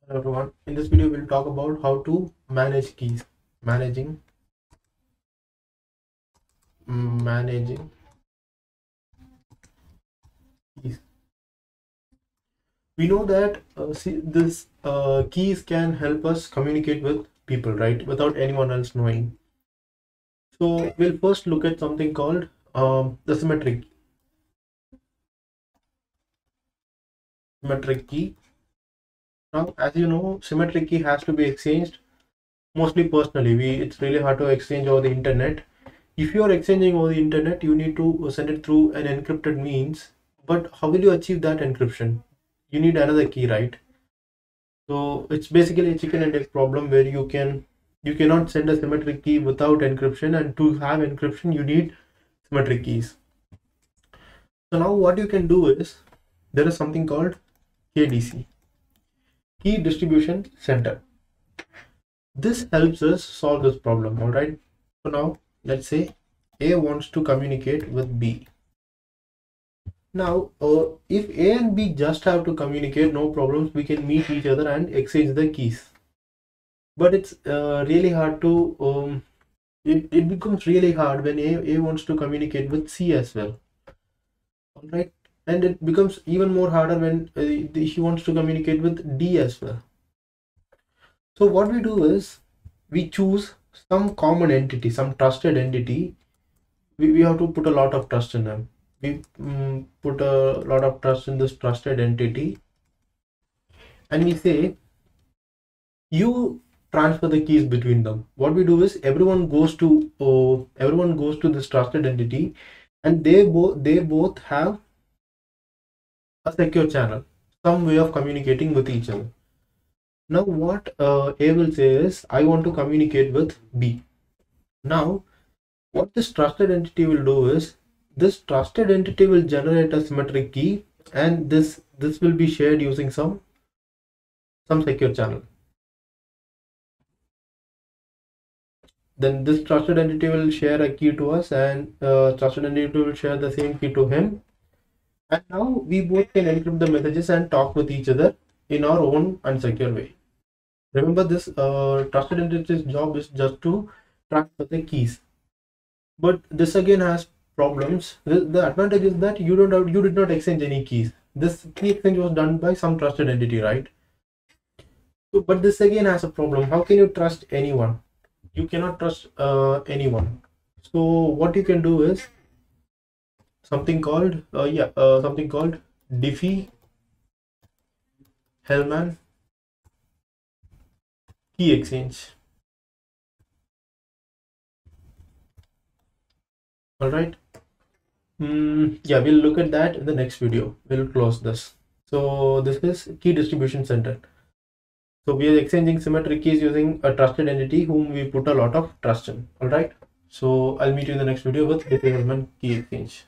Hello everyone. In this video, we'll talk about how to manage keys. Managing keys. We know that this keys can help us communicate with people, right? Without anyone else knowing. So we'll first look at something called the symmetric key. Now, as you know, symmetric key has to be exchanged mostly personally. It's really hard to exchange over the internet. If you are exchanging over the internet, you need to send it through an encrypted means. But how will you achieve that encryption? You need another key, right? So it's basically a chicken and egg problem where you cannot send a symmetric key without encryption, and to have encryption you need symmetric keys. So now what you can do is there is something called KDC, Key Distribution Center. This helps us solve this problem. All right, so now let's say A wants to communicate with B. Now if A and B just have to communicate, no problems, we can meet each other and exchange the keys. But it's really hard to it becomes really hard when A wants to communicate with C as well. All right, and it becomes even more harder when he wants to communicate with D as well. So what we do is we choose some common entity, some trusted entity. We have to put a lot of trust in them. We put a lot of trust in this trusted entity, and we say you transfer the keys between them. What we do is everyone goes to this trusted entity, and they both have a secure channel, some way of communicating with each other. Now what A will say is, I want to communicate with B. Now what this trusted entity will do is, this trusted entity will generate a symmetric key, and this will be shared using some secure channel. Then this trusted entity will share a key to us, and trusted entity will share the same key to him. And now we both can encrypt the messages and talk with each other in our own unsecure way. Remember, this trusted entity's job is just to transfer the keys. But this again has problems. The advantage is that you did not exchange any keys. This key exchange was done by some trusted entity, right? So, but this again has a problem. How can you trust anyone? You cannot trust anyone. So what you can do is something called Diffie-Hellman key exchange. All right. Yeah, we'll look at that in the next video. We'll close this. So this is key distribution center. So we are exchanging symmetric keys using a trusted entity whom we put a lot of trust in. All right. So I'll meet you in the next video with Diffie-Hellman key exchange.